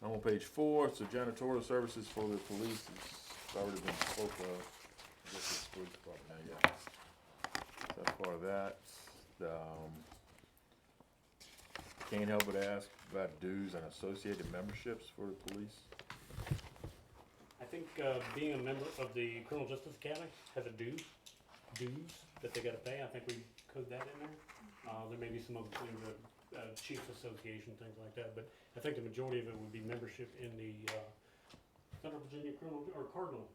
I'm on page 4, so janitorial services for the police, it's already been spoke of. I guess it's police department now, yeah. So that's part of that. Can't help but ask about dues and associated memberships for the police. I think being a member of the Criminal Justice Academy has a dues that they gotta pay. I think we code that in there. There may be some other things, Chiefs Association, things like that, but I think the majority of it would be membership in the Central Virginia Criminal, or Cardinal,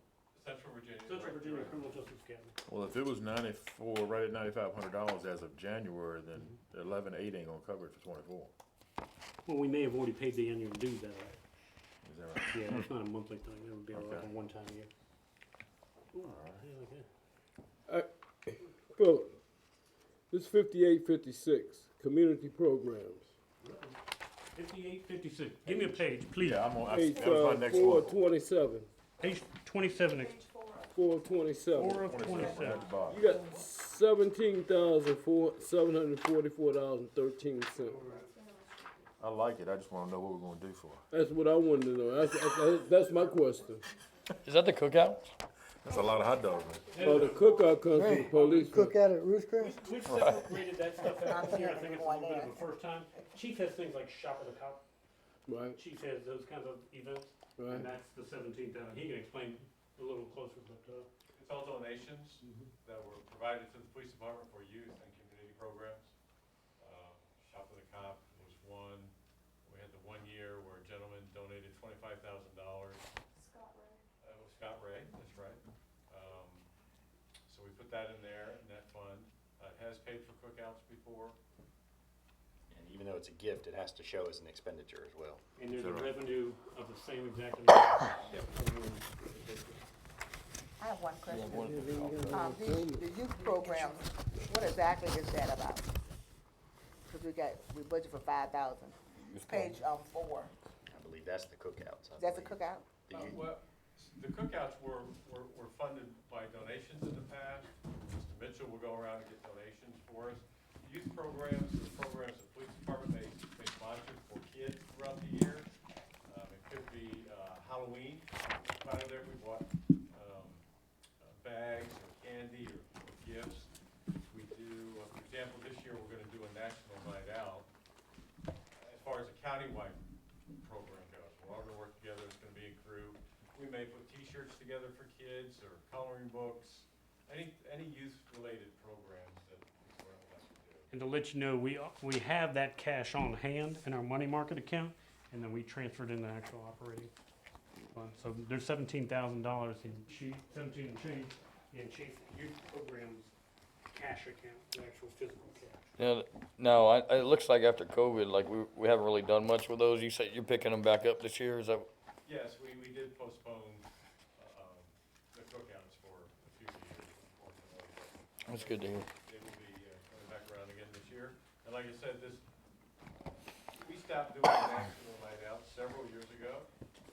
Central Virginia. Central Virginia Criminal Justice Academy. Well, if it was 94, right at $9,500 as of January, then 11.8 ain't gonna cover it for 24. Well, we may have already paid the annual dues that way. Is that right? Yeah, it's not a monthly thing, it would be like Okay. a one-time a year. Ooh, Alright. yeah, like that. Philip, this 5856, community programs. 5856, give me a page, please. Yeah, I'm on, Page that was my next one. 427, Page 27, 427. 4 of 27 27. at the bottom. You got $17,744.13. I like it, I just wanna know what we're gonna do for it. That's what I wanted to know. That's my question. Is that the cookout? That's a lot of hot dogs, man. Oh, the cookout comes from the police. Cook out at Roost Chris? We've separated that stuff out here, I think it's a little bit of a first time. Chief has things like Shop of the Cop, Right, Chief has those kinds of events, right. and that's the 17,000. He can explain a little closer, but, It's all donations that were provided to the police department for youth and community programs. Shop of the Cop was one. We had the 1 year where a gentleman donated $25,000. Scott Ray, that's right. So we put that in there, in that fund. It has paid for cookouts before. And even though it's a gift, it has to show as an expenditure as well. and there's a Sure. revenue of the same exact amount. I have one question. The youth program, what exactly is that about? Cause we budget for 5,000. Page 4. I believe that's the cookouts. I That's a believe. cookout? The youth- Well, the cookouts were funded by donations in the past. Mr. Mitchell will go around and get donations for us. Youth programs are programs the police department may sponsor for kids throughout the year. It could be Halloween, out of there we bought bags or candy or gifts. We do, for example, this year we're gonna do a national night out. As far as a countywide program goes, we're all gonna work together, it's gonna be a crew. We may put t-shirts together for kids or coloring books, any youth-related programs that we're allowed to do. And to let you know, we have that cash on hand in our money market account, and then we transferred in the actual operating fund. So there's $17,000 in Chief, 17 and change, in Chief Youth Programs cash account, the actual physical cash. Yeah, no, it looks like after COVID, like we haven't really done much with those. You said you're picking them back up this year, is that? Yes, we did postpone the cookouts for a few years, unfortunately. That's good to hear. They will be coming back around again this year. And like I said, we stopped doing the national night out several years ago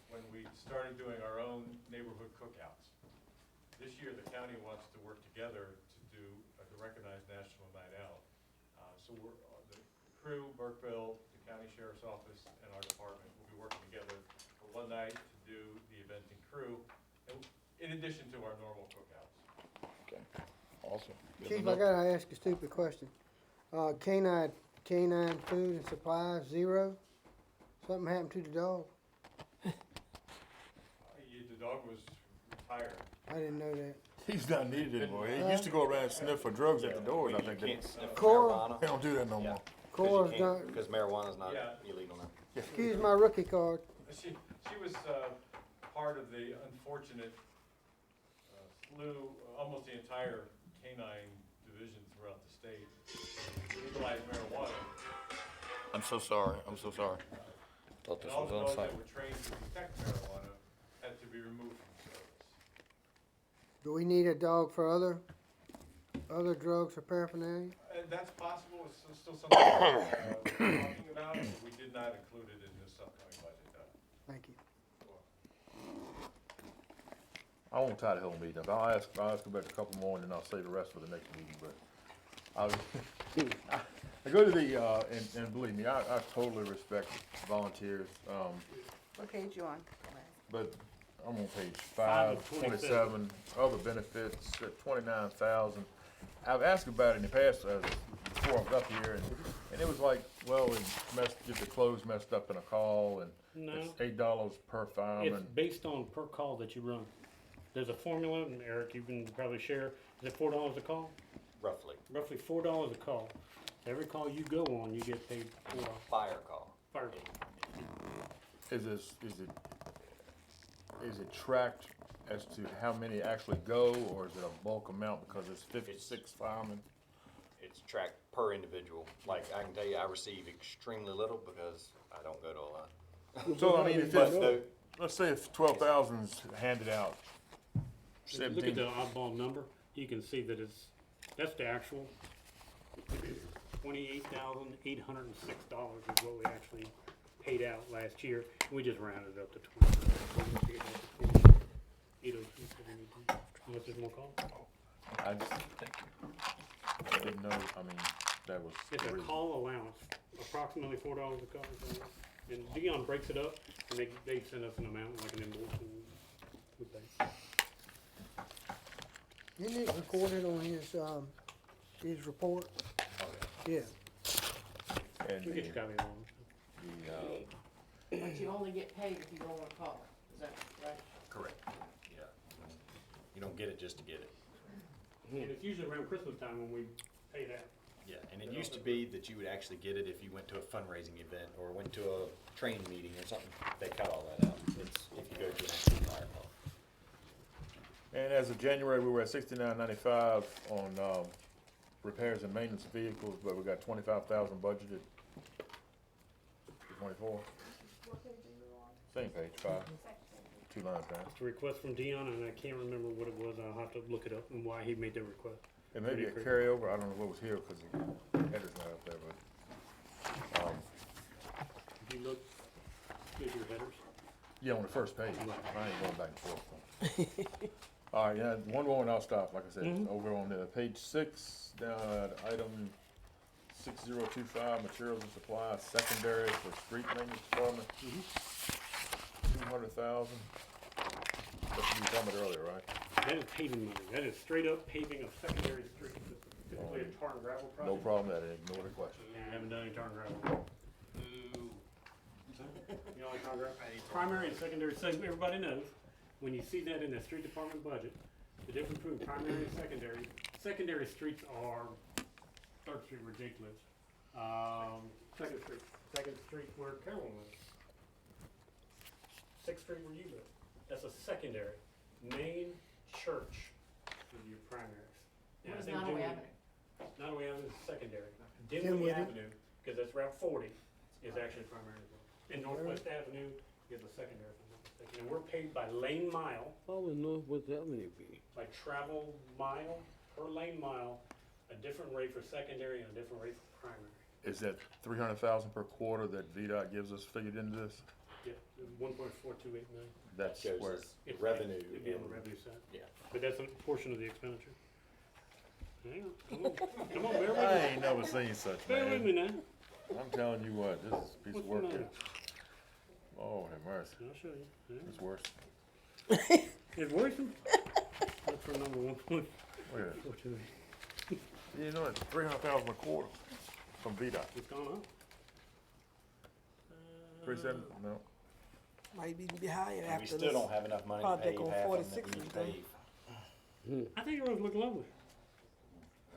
when we started doing our own neighborhood cookouts. This year, the county wants to work together to recognize National Night Out. So the crew, Burkeville, the county sheriff's office, and our department will be working together for one night to do the event and crew, in addition to our normal cookouts. Okay, awesome. Good to Chief, know. I gotta ask a stupid question. Canine food and supplies, 0? Something happened to the dog? The dog was retired. I didn't know that. He's not needed anymore. He used to go around and sniff for drugs at the doors, I think. You can't sniff Cora? marijuana. They don't do that no Yeah. more. Cora's not, Because marijuana's not Yeah. illegal now. excuse my rookie card. She was part of the unfortunate slew, almost the entire canine division throughout the state legalized marijuana. I'm so sorry, I'm so sorry. Thought And this all was the dogs that unsigned. were trained to detect marijuana had to be removed from service. Do we need a dog for other drugs or paraphernalia? And that's possible, it's still something we're talking about, but we did not include it in this upcoming budget, though. Thank you. I won't tie the whole meeting up. I'll ask about a couple more and then I'll save the rest for the next meeting, but I go to the, and believe me, I totally respect volunteers. What page you on? But I'm on page 5 5, of 27, other benefits, at 29,000. I've asked about it in the past, before I got here, and it was like, well, we get the clothes messed up in a call, and No, it's $8 per it's fireman. based on per call that you run. There's a formula, and Eric, you can probably share, is it $4 a call? Roughly. Roughly $4 a call. Every call you go on, you get paid $4. Fire call. Fire. Is it tracked as to how many actually go, or is it a bulk amount because it's 56 firemen? It's tracked per individual. Like, I can tell you, I receive extremely little because I don't go to a lot. So, I mean, if But it's, the, let's say if 12,000's handed out, If you look at 17, the oddball number, you can see that that's the actual. $28,806 is what we actually paid out last year. We just rounded it up to 20. 802.72. Unless there's more calls. I just didn't know, I mean, that was. It's the a reason. call allowance, approximately $4 a call. And Dion breaks it up, and they send us an amount, like an invoice, and we pay. Isn't it recorded on his report? Yeah. And We'll get you a copy of it. But you only get paid if you go on a call, is that right? correct, yeah. You don't get it just to get it. And it's usually around Christmas time when we pay that. Yeah, and it used to be that you would actually get it if you went to a fundraising event or went to a training meeting or something. They cut all that out. It's if you go to an actual fire call. And as of January, we were at 69.95 on, repairs and maintenance of vehicles, but we got 25,000 budgeted. 24. Same page, 5. 2 lines down. It's a request from Dion, and I can't remember what it was. I'll have to look it up and why he made the request. It may be a Pretty carryover, I don't know what was here, because the header's not up there, but, If you look, here's your headers. yeah, on the first page, I ain't going back and forth. All right, yeah, one more and I'll stop, like I said, over on the page 6, down at item 6025, materials and supplies, secondary for street maintenance department. 200,000. That's what you were talking about earlier, right? That is paving money. That is straight up paving of secondary streets. It's typically a tar and gravel project. No problem, that ignore the question. Yeah, I haven't done any tar and gravel. You know, like tar and gravel? Primary and secondary, so everybody knows, when you see that in the street department budget, the difference between primary and secondary streets are Third Street where Jake lives. Second Street where Carolyn lives. 6th Street where you live. That's a secondary. Main church is your primaries. And I What is think Nottaway Dinwiddie- Avenue? Nottaway Avenue is secondary. Dinwiddie. Dinwiddie Avenue, because that's Route 40, is actually primary as well. And Northwest Avenue is a secondary, if I'm not mistaken. And we're paid by lane mile, How would Northwest Avenue be? by travel mile, per lane mile, a different rate for secondary and a different rate for primary. Is that 300,000 per quarter that VDOT gives us figured into this? Yeah, 1.428 million. That's Shows where, us It's- revenue. It'd be on the in- revenue side. Yeah. But that's a portion of the expenditure. Hang on, come on, bear with I me. ain't never seen such, Bear with me man. now. I'm telling you what, this is a piece of What's the work matter? here. Oh, have mercy, I'll show you. Yeah. it's worse. It's worrisome. That's for number 1.428. Look at it. You know, it's 300,000 a quarter from VDOT. It's gone up. 37, no. Might be higher And we still don't have enough money to pay project on half of them 46 that we need to is done. pave. I think the roads look lovely.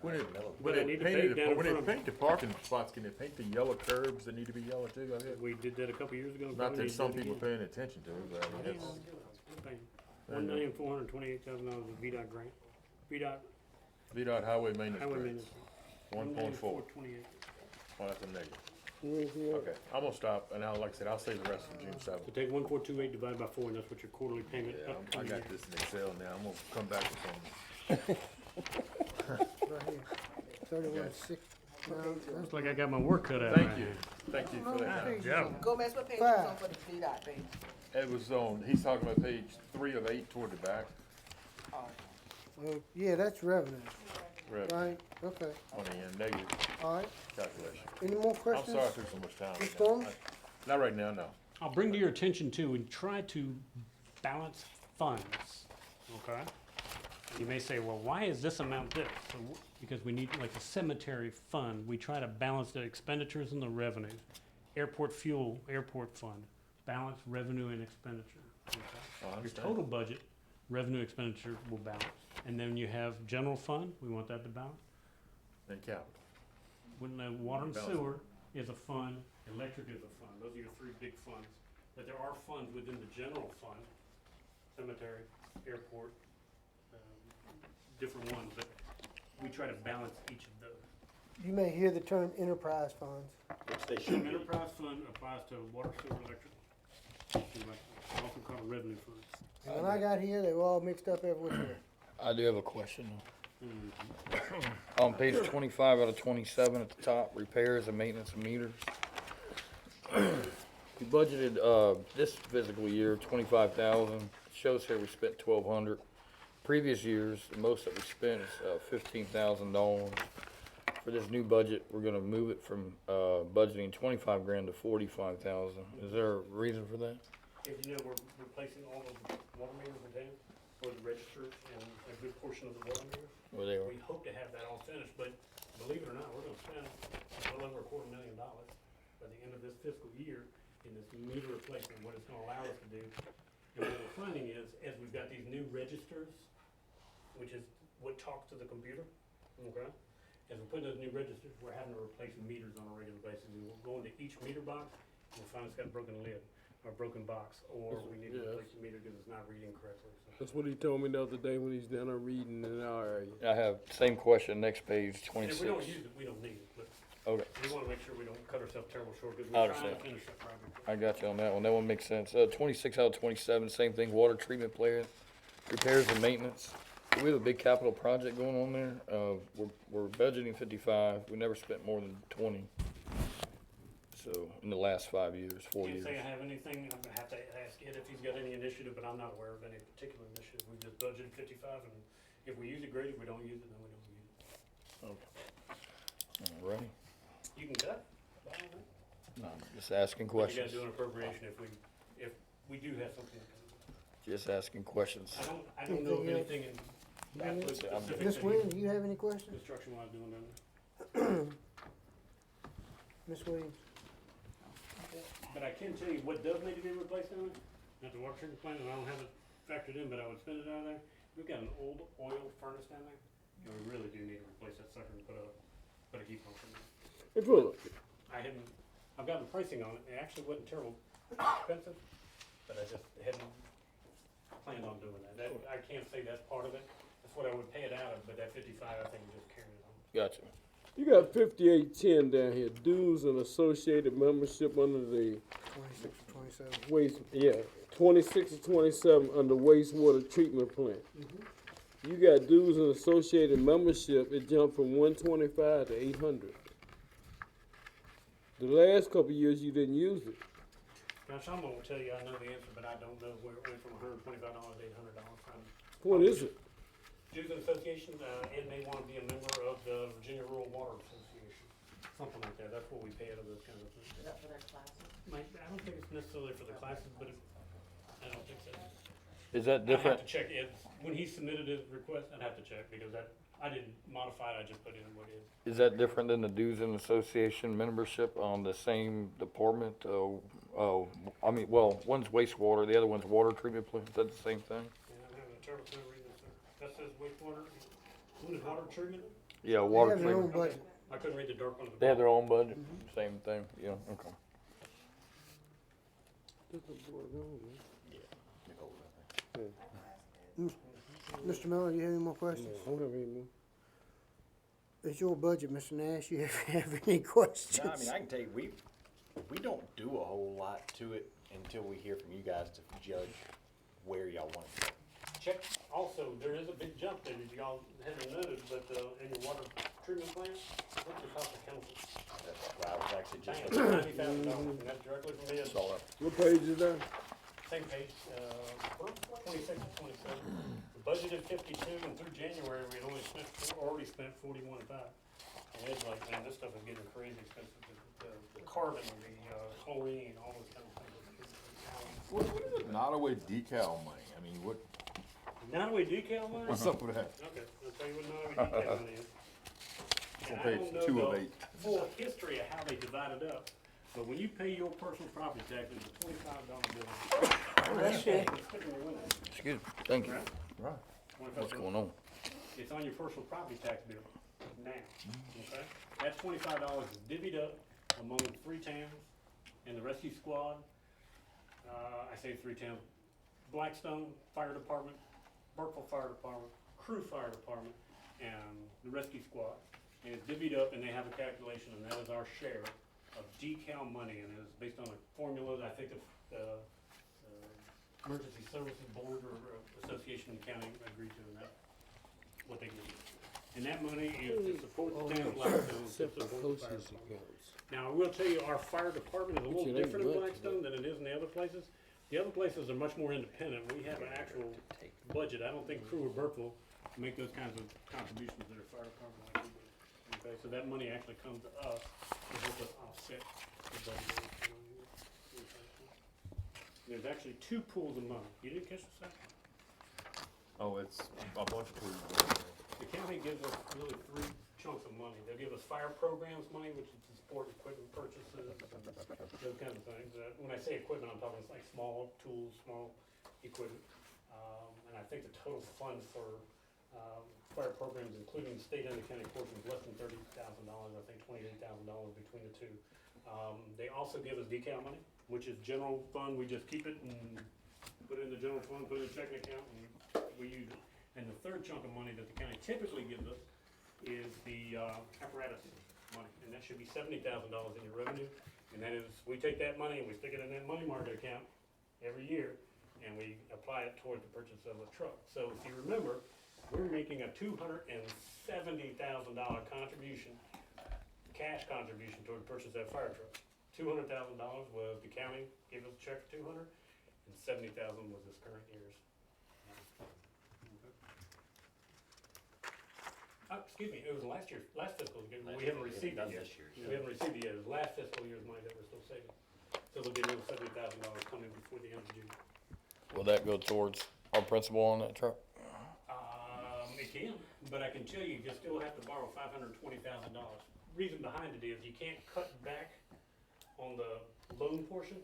When it, Middle. when But I it need to painted, pave down in when front it of- paint the parking spots, can it paint the yellow curbs that need to be yellow too? out here? We did that a couple years ago. Not probably that need to some do it people again. paying attention to it, but I mean, Yeah, it's, $1,428,000 of VDOT grant. VDOT VDOT highway maintenance highway grants, maintenance. 1.4. $1,428. Oh, that's a negative. Mhm. Okay, I'm gonna stop, and now, like I said, I'll save the rest for June 7th. So take 1,428 divided by 4, and that's what your quarterly payment Yeah, I upcoming got year. this in Excel now, I'm gonna come back with something. Right here, 31.6. Looks like I got my work cut out. Thank you for that. Yeah. Gomez, what page you Five. on for the VDOT page? It was on, he's talking about page 3 of 8 toward the back, Well, yeah, that's revenue, red, right? Okay, on the end, negative all right. calculation. Any more I'm questions? sorry I took so much time. Ms. Gomes? Not right now, no. I'll bring to your attention too, and try to balance funds, okay? You may say, well, why is this amount this? So, because we need, like a cemetery fund, we try to balance the expenditures and the revenues. Airport fuel, airport fund, balance revenue and expenditure. Okay? I Your understand. total budget, revenue expenditure will balance. And then you have general fund, we want that to balance. And capital. When the water and Balance. sewer is a fund, electric is a fund, those are your three big funds. But there are funds within the general fund, cemetery, airport, different ones, but we try to balance each of those. You may hear the term enterprise funds. Which they should be. Enterprise fund applies to water, sewer, electric. It's also called a revenue fund. And when I got here, they were all mixed up everywhere. I do have a question. Mhm. On page 25 out of 27 at the top, repairs and maintenance of meters. We budgeted, this physical year, 25,000. Shows here we spent 1,200. Previous years, the most that we spent is, $15,000. For this new budget, we're gonna move it from, budgeting 25 grand to 45,000. Is there a reason for that? As you know, we're replacing all of the water meters in town, or the registers, and a good portion of the water meters. Were they, We hope to have that all finished, but believe it or not, we're gonna spend well over $250,000 by the end of this fiscal year in this meter replacement, what it's gonna allow us to do. And what we're finding is, as we've got these new registers, which is what talks to the computer, okay? As we put in those new registers, we're having to replace meters on a regular basis. We will go into each meter box, and we'll find it's got a broken lid, or a broken box, or we need to Yes. replace the meter because it's not reading correctly, so. That's what he told me the other day when he's down there reading in our area. I have same question, next page, And if we don't 26. use it, we don't need it, but Okay. we wanna make sure we don't cut ourselves terrible short, because I we're trying to understand. finish that project. I got you on that one. That one makes sense. 26 out of 27, same thing, water treatment plant, repairs and maintenance. We have a big capital project going on there. We're budgeting 55. We never spent more than 20. So, in the last 5 years, 4 Can't years. say I have anything, I'm gonna have to ask Ed if he's got any initiative, but I'm not aware of any particular initiative. We just budgeted 55, and if we use it, great. If we don't use it, then we don't use it. All righty. You can cut, by all means. No, just asking But you gotta questions. do an appropriation if we do have something that comes. Just asking questions. I don't know of Anything anything in absolute specific Miss that Williams, do you have any questions? construction wise doing down there. Miss Williams? But I can tell you what does need to be replaced down there, not the water treatment plant, and I don't have it factored in, but I would spend it out of there. We've got an old oil furnace down there, and we really do need to replace that sucker and put a heat pump in there. Hey, Philip, I've gotten pricing on it, it actually wasn't terrible expensive, but I just hadn't planned on doing that. I can't say that's part of it, that's what I would pay it out of, but that 55, I think we just carry it on. Gotcha. you got 5810 down here, dues and associated membership under the 26 or 27. waste, yeah, 26 or 27 under wastewater treatment plant. You got dues and associated membership, it jumped from 125 to 800. The last couple of years you didn't use it. Now, Sean will tell you I know the answer, but I don't know where it went from $125 to $800. What is it? Dues and Association, Ed may want to be a member of the Virginia Rural Water Association, something like that. That's what we pay out of those kinds of things. Is that for their classes? I don't think it's necessarily for the classes, but I don't think so. Is that I'd have different? to check Ed, when he submitted his request, I'd have to check, because I didn't modify it, I just put in what is. Is that different than the dues and association membership on the same department? I mean, well, one's wastewater, the other one's water treatment plant. Is that the same thing? Yeah, I'm having a terrible time reading this thing. That says wastewater, one is water treatment? Yeah, They water have their own treatment. budget. I couldn't read the dark one at the They have bottom. their own budget. Same thing. Yeah. Okay. Mr. Miller, do you have any more questions? I don't have any more. It's your budget, Mr. Nash. You have any questions? No, I mean, I can tell you, we don't do a whole lot to it until we hear from you guys to judge where y'all want it to go. Check, also, there is a big jump there, if y'all haven't noticed, but, in your water treatment plant, look at the cost of chemicals. That's what I was actually just. Bam, $90,000, and that's directly from Ed. What page is that? Same page, 26 and 27. We budgeted 52, and through January, we had already spent 41.5. And Ed's like, man, this stuff is getting crazy expensive. The carbon, the chlorine, all those kind of things. What is it? Nottaway decal money, I mean, Nottaway decal money? what's up with that? Okay, I'll tell you what Nottaway decal money is. It's And on I page don't know 2 of the 8. full history of how they divide it up, but when you pay your personal property tax, it's a $25 bill. Bless you. Excuse me, thank you. Right? Right. What's going on? It's on your personal property tax bill now, okay? That $25 is divvied up among 3 towns and the rescue squad. I say 3 towns, Blackstone Fire Department, Burkeville Fire Department, Crew Fire Department, and the rescue squad. And it's divvied up and they have a calculation and that is our share of decal money and it is based on a formula that I think the Emergency Services Board or Association of County agreed to and that's what they give. And that money is to support the town of Blackstone, to Separate support the fire postage department. accounts. Now, I will tell you, our fire department is a little But it ain't different in much, Blackstone than it is in the other places. The other places are much more independent. We have an actual budget. I don't think Crew or Burkeville make those kinds of contributions to their fire department like we do. Okay, so that money actually comes to us to help us offset the budget. There's actually 2 pools of money. You didn't catch the second? Oh, it's a bunch of pools. The county gives us really 3 chunks of money. They'll give us fire programs money, which is to support equipment purchases, and those kinds of things. When I say equipment, I'm talking like small tools, small equipment. And I think the total fund for fire programs, including state and the county portion, is less than $30,000. I think $28,000 between the 2. They also give us decal money, which is general fund. We just keep it and put it in the general fund, put it in a checking account, and we use it. And the 3rd chunk of money that the county typically gives us is the apparatus money, and that should be $70,000 in your revenue. And that is, we take that money and we stick it in that money market account every year, and we apply it toward the purchase of a truck. So if you remember, we're making a $270,000 contribution, cash contribution toward the purchase of that fire truck. $200,000 was the county gave us a check for $200,000, and $70,000 was this current year's. Excuse me, it was last fiscal year, we haven't received it yet. We haven't received it yet, it was last fiscal year's money that we're still saving. So there'll be another $70,000 coming before the end of June. Will that go towards our principal on that truck? It can, but I can tell you, you still have to borrow $520,000. Reason behind it is you can't cut back on the loan portion,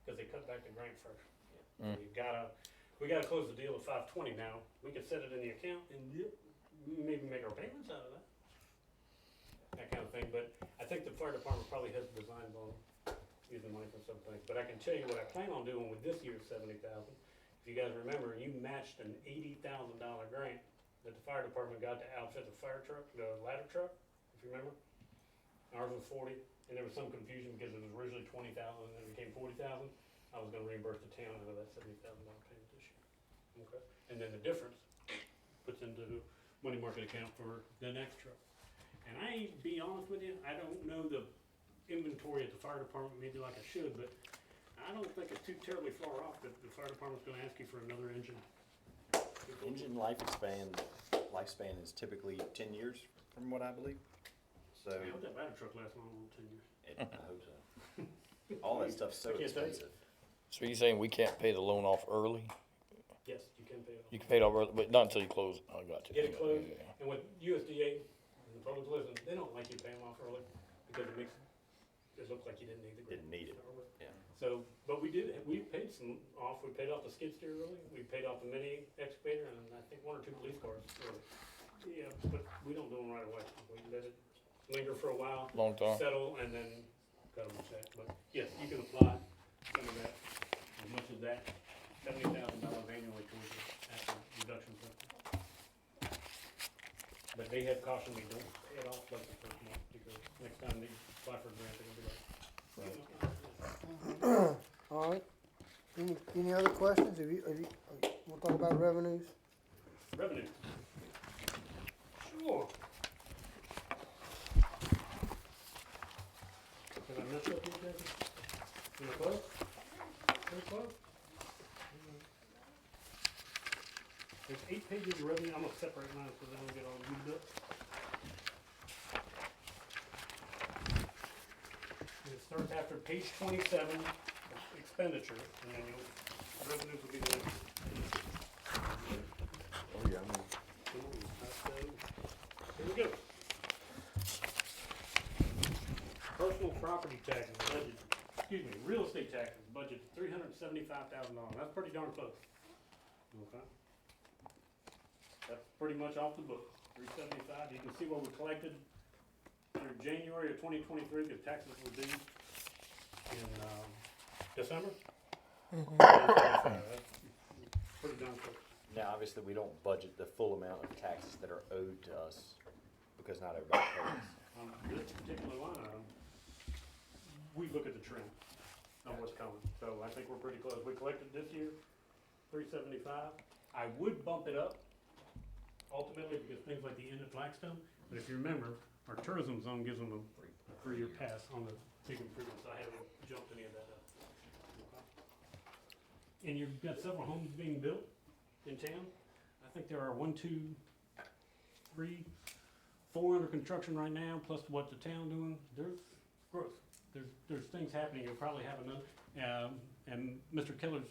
cause they cut back the grant first. So we gotta close the deal at 520 now, we could set it in the account and maybe make our payments out of that kind of thing, but I think the fire department probably has designs on using money for some things, but I can tell you what I plan on doing with this year's $70,000. If you guys remember, you matched an $80,000 grant that the fire department got to outfit the fire truck, the ladder truck, if you remember. Ours was 40, and there was some confusion because it was originally 20,000 and then it became 40,000. I was gonna reimburse the town out of that $70,000 payment this year. Okay, and then the difference puts into the money market account for the next truck. And I, be honest with you, I don't know the inventory at the fire department maybe like I should, but I don't think it's too terribly far off that the fire department's gonna ask you for another engine. Engine lifespan is typically 10 years, from what I believe. So, I hope that ladder truck lasts longer than 10 years. I hope so. All that stuff's so I can't tell you. expensive. So you saying we can't pay the loan off early? Yes, you can pay it off. You can pay it off early, but not until you close it. I got you. Get it closed, Yeah. and with USDA, and the public listen, they don't like you paying them off early, because it makes it look like you didn't need the grant. Didn't need it. Yeah. So, but we paid some off, we paid off the skid steer early, we paid off the mini excavator, and I think 1 or 2 police cars early. Yeah, but we don't do them right away, we let it linger for a while. Long time. Settle, and then cut them a check, but yes, you can apply some of that, as much as that, $70,000 annually towards the actual reduction principle. But they have cautioned me, don't pay it off like the first month, because next time they apply for a grant, they're gonna be like, All right. Any other questions? We'll talk about revenues. revenue. Sure. Did I mess up here, Jesse? Am I close? Am I close? There's 8 pages of revenue, I'm gonna separate mine so they don't get all moved up. It starts after page 27, expenditure, and then revenues will be the next. Oh, yeah, I mean, Here we go. Personal property taxes budget, real estate taxes budget $375,000. That's pretty darn close. Okay. That's pretty much off the book. 375. You can see what we collected through January of 2023, because taxes were due in December. That's pretty darn close. Now, obviously, we don't budget the full amount of taxes that are owed to us, because not everybody pays. On this particular line item, we look at the trend of what's coming. So I think we're pretty close. We collected this year, 375. I would bump it up ultimately because things like the Inn at Blackstone. But if you remember, our tourism zone gives them a 3-year pass on the big improvements. I haven't jumped any of that up. And you've got several homes being built in town. I think there are 1, 2, 3, 4 under construction right now, plus what the town doing. There's growth. There's things happening. You'll probably have another. And Mr. Keller's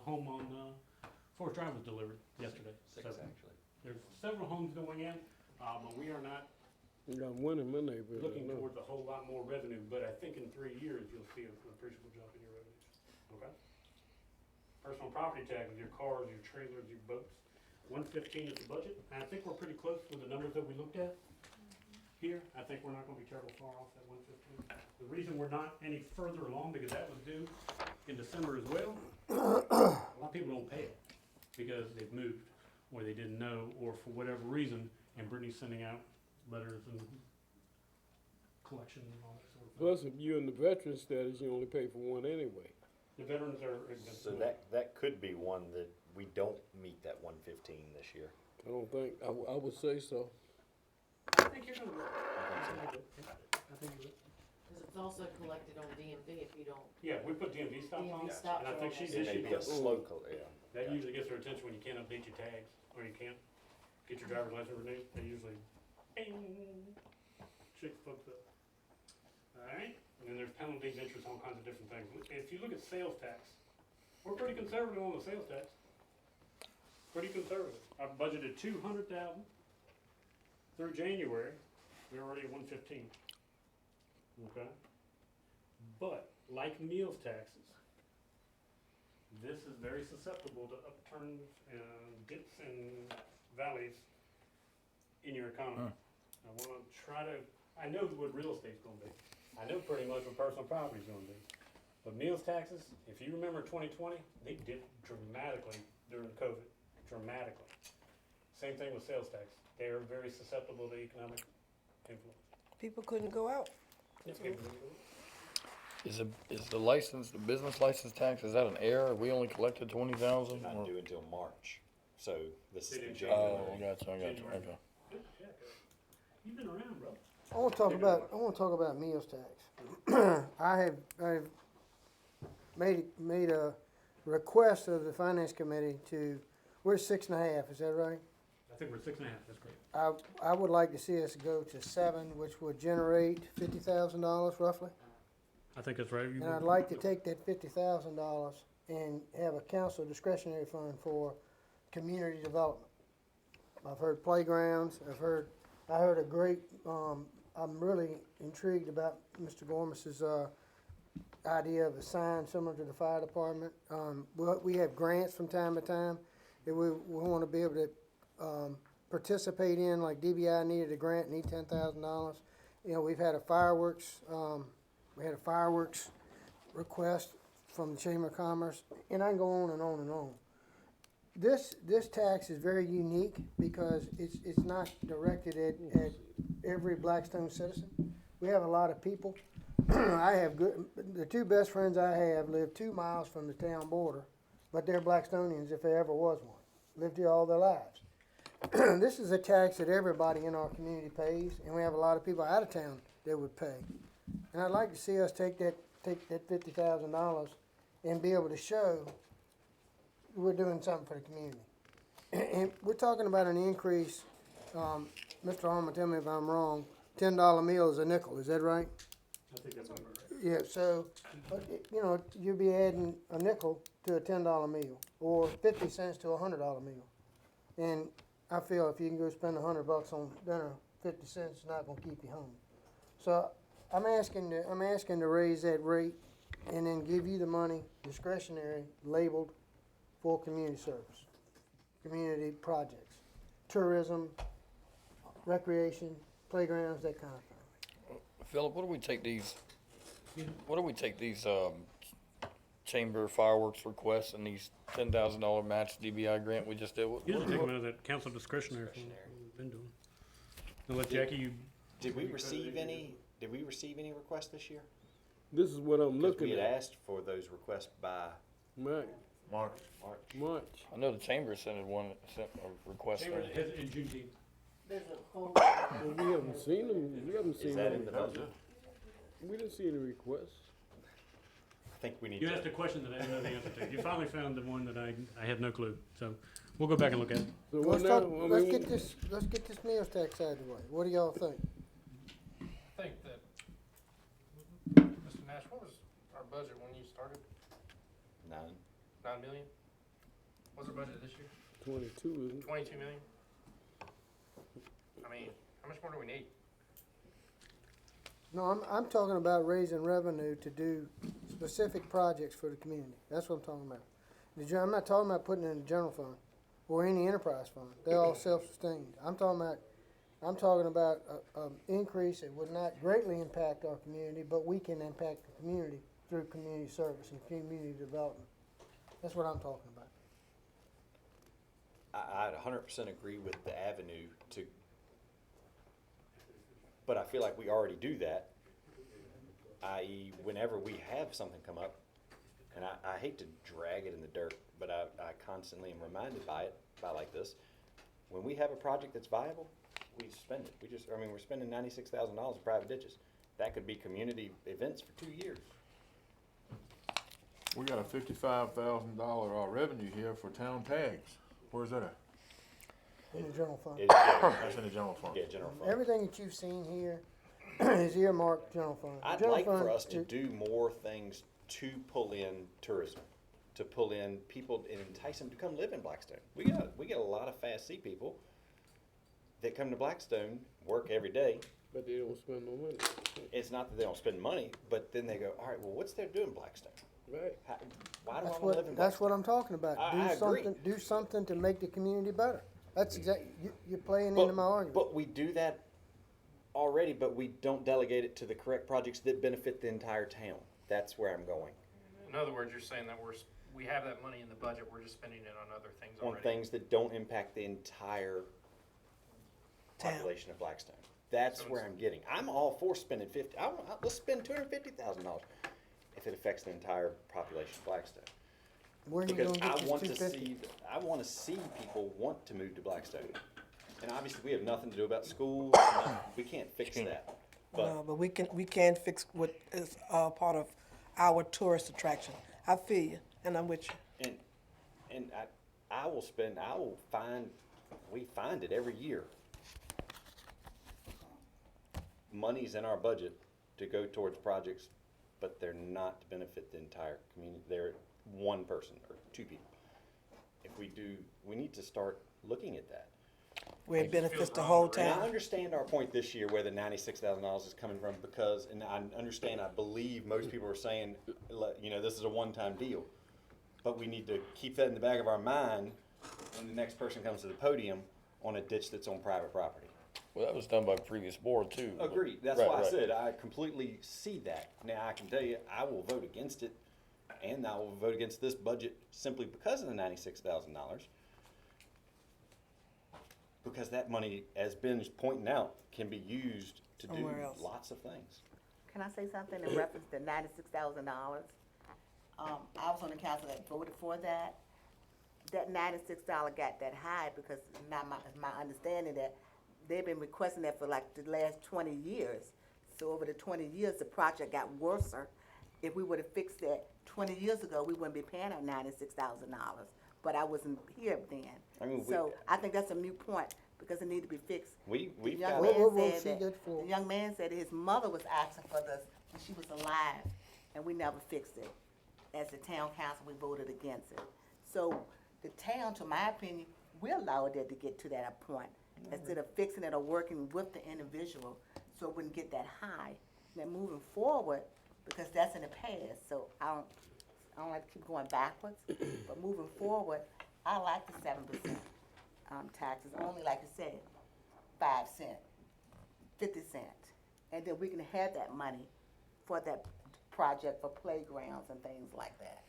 home on Forest Drive was delivered yesterday. 6, So actually. there's several homes going in, but we are not You got one in my neighborhood. I looking know. towards a whole lot more revenue. But I think in 3 years you'll see an appreciable jump in your revenues. Okay. Personal property taxes, your cars, your trailers, your boats. 115 is the budget. And I think we're pretty close with the numbers that we looked at here. I think we're not gonna be terribly far off that 115. The reason we're not any further along, because that was due in December as well. A lot of people don't pay it because they've moved, or they didn't know, or for whatever reason, and Brittany's sending out letters and collection and all that sort of thing. Plus, if you're in the veteran status, you only pay for one anyway. The veterans are exempt. So that could be one that we don't meet that 115 this year. I don't think, I would say so. I think you're gonna work. I think you will. Cause it's also collected on DMV if you don't. Yeah, we put DMV stops on, DMV stops and I are think on she's there. It may issued be a those. slow, yeah. That Gotcha. usually gets their attention when you can't update your tags, or you can't get your driver's license renewed. They usually, bing, shake folks up. Alright, and then there's penalties, interest, all kinds of different things. If you look at sales tax, we're pretty conservative on the sales tax. Pretty conservative. I've budgeted 200,000 through January. We're already at 115. Okay? But, like meals taxes, this is very susceptible to upturns and dips and valleys in your economy. I wanna try to, I know what real estate's gonna be. I know pretty much what personal property's gonna be. But meals taxes, if you remember 2020, they dipped dramatically during COVID, dramatically. Same thing with sales tax. They are very susceptible to economic influence. People couldn't go out. Is the license, the business license tax, is that an error? We only collected 20,000? Not due until March. So this They is the didn't January. Oh, I got you, okay. You've been around, bro. I wanna talk about meals tax. I've made a request of the finance committee to, we're 6.5, is that right? I think we're 6.5, that's great. I would like to see us go to 7, which would generate $50,000 roughly. I think that's right. And I'd like to take that $50,000 and have a council discretionary fund for community development. I've heard playgrounds, I heard a great, I'm really intrigued about Mr. Gormas's, idea of a sign similar to the fire department. We have grants from time to time that we wanna be able to, participate in, like DBI needed a grant, need $10,000. You know, we've had a fireworks, request from the Chamber of Commerce, and I can go on and on and on. This tax is very unique because it's not directed at every Blackstone citizen. We have a lot of people. The two best friends I have live 2 miles from the town border, but they're Blackstonians if there ever was one. Lived here all their lives. This is a tax that everybody in our community pays, and we have a lot of people out of town that would pay. And I'd like to see us take that $50,000 and be able to show we're doing something for the community. And we're talking about an increase, Mr. Harmon, tell me if I'm wrong, $10 meal is a nickel, is that right? I think that's right. Yeah, so, you know, you'll be adding a nickel to a $10 meal, or 50 cents to a $100 meal. And I feel if you can go spend $100 on dinner, 50 cents is not gonna keep you home. So I'm asking to raise that rate and then give you the money discretionary labeled for community service, community projects, tourism, recreation, playgrounds, that kind of thing. Philip, what do we take these, chamber fireworks requests and these $10,000 match DBI grant we just did? Usually take them out of that council discretionary fund, we've been doing. I'll let Jackie, you. Did we receive any requests this year? This is what I'm Because looking we had at. asked for those requests by Right, Mark, March. I know the chamber sent a request. Chamber has it in Juneteenth. There's a whole, Well, we haven't seen them, we haven't Is seen that them. in the budget? We didn't see any requests. I think we need You to. asked a question that I didn't know the answer to. You finally found the one that I had no clue. So we'll go back and look at it. So Let's what now? talk, I let's mean, get this meals tax out of the way. What do y'all think? I think that, Mr. Nash, what was our budget when you started? 9. 9 million? What's our budget this year? 22, isn't it? 22 million? I mean, how much more do we need? No, I'm talking about raising revenue to do specific projects for the community. That's what I'm talking about. I'm not talking about putting it in the general fund or any enterprise fund. They're all self-sustained. I'm talking about a increase that would not greatly impact our community, but we can impact the community through community service and community development. That's what I'm talking about. I'd 100% agree with the avenue to, but I feel like we already do that, i.e. whenever we have something come up, and I hate to drag it in the dirt, but I constantly am reminded by like this, when we have a project that's viable, we spend it. We're spending $96,000 in private ditches. That could be community events for 2 years. we got a $55,000 revenue here for town tags. Where's that at? In the general fund. That's in the general fund. Yeah, general fund. Everything that you've seen here is earmarked general fund. I'd General like for fund us to is- do more things to pull in tourism, to pull in people and entice them to come live in Blackstone. We get a lot of Fast C people that come to Blackstone, work every day. But they don't spend no money. It's not that they don't spend money, but then they go, all right, well, what's there doing in Blackstone? Right. Why do I That's want to live in what, that's what Blackstone? I'm talking about. I agree. Do something to make the community better. That's exactly, you're playing But- into my argument. But we do that already, but we don't delegate it to the correct projects that benefit the entire town. That's where I'm going. In other words, you're saying that we have that money in the budget, we're just spending it on other things On already. things that don't impact the entire population of Blackstone. That's So where it's- I'm getting. I'm all for spending let's spend $250,000 if it affects the entire population of Blackstone. Where are you Because gonna I get this want to 250? I want to see people want to move to Blackstone. And obviously, we have nothing to do about schools. We can't fix that. But No, but we can fix what is part of our tourist attraction. I feel you, and I'm with you. and we find it every year. Money's in our budget to go towards projects, but they're not to benefit the entire community. They're one person or two people. If we do, we need to start looking at that. Where it benefits feels the wrong whole to And I town. understand our point this year where the $96,000 is coming from because, and I understand, I believe most people are saying, this is a one-time deal. But we need to keep that in the back of our mind when the next person comes to the podium on a ditch that's on private property. Well, that was done by the previous board too. Agreed, that's Right, why I right. said I completely see that. Now, I can tell you, I will vote against it, and I will vote against this budget simply because of the $96,000. Because that money, as Ben's pointing out, can be used to do Somewhere else. lots of things. Can I say something in reference to $96,000? I was on the council that voted for that. That $96 got that high because my understanding that they've been requesting that for like the last 20 years. So over the 20 years, the project got worser. If we would have fixed that 20 years ago, we wouldn't be paying out $96,000. But I wasn't here then. I mean, So I think that's a moot point because it need to be fixed. We've The young got, Whoa, man whoa, whoa, said see that- that for- The young man said his mother was asking for when she was alive, and we never fixed it. As the town council, we voted against it. So the town, to my opinion, we allowed that to get to that point, instead of fixing it or working with the individual, so it wouldn't get that high. Now, moving forward, because that's in the past, so I don't like to keep going backwards, but moving forward, I like the 7% taxes, only like you said, 5 cents, 50 cents. And then we can have that money for that project for playgrounds and things like that.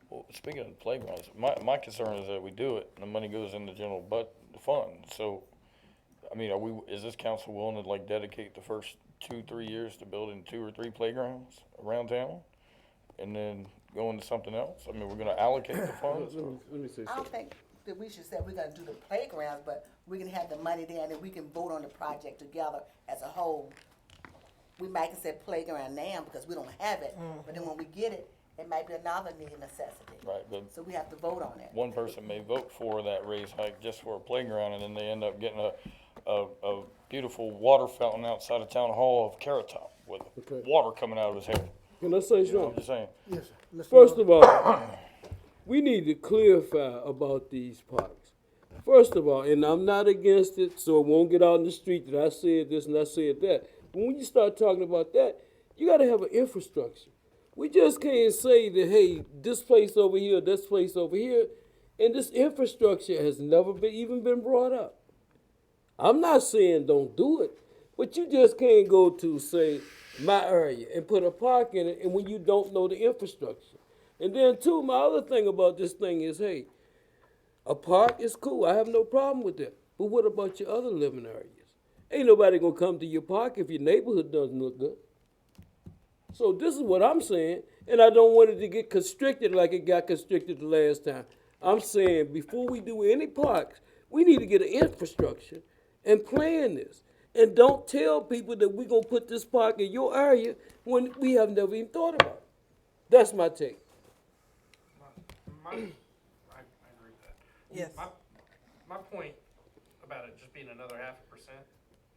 Well, speaking of playgrounds, my concern is that we do it and the money goes in the general fund. So, I mean, is this council willing to like dedicate the first 2-3 years to building 2 or 3 playgrounds around town? And then go into something else? I mean, we're gonna allocate the funds? Let me say I don't something. think that we should say we're gonna do the playgrounds, but we can have the money there and then we can vote on the project together as a whole. We might can say playground now because we don't have it, but then when we get it, it might be another need and necessity. Right, but So we have to vote on it. one person may vote for that raise hike just for a playground, and then they end up getting a beautiful water fountain outside of Town Hall of Carrot Top with Okay. water coming out of his hair. Can I say You know, I'm something? just saying. Yes, sir. Mr. First Miller. of all, we need to clarify about these parks. First of all, and I'm not against it, so it won't get out in the street that I said this and I said that. But when you start talking about that, you gotta have an infrastructure. We just can't say that, hey, this place over here, this place over here, and this infrastructure has never even been brought up. I'm not saying don't do it, but you just can't go to, say, my area and put a park in it, and when you don't know the infrastructure. And then, too, my other thing about this thing is, hey, a park is cool. I have no problem with that. But what about your other living areas? Ain't nobody gonna come to your park if your neighborhood doesn't look good. So this is what I'm saying, and I don't want it to get constricted like it got constricted the last time. I'm saying before we do any parks, we need to get an infrastructure and plan this. And don't tell people that we're gonna put this park in your area when we have never even thought about it. That's my take. I agree with that. Yes. My point about it just being another 0.5%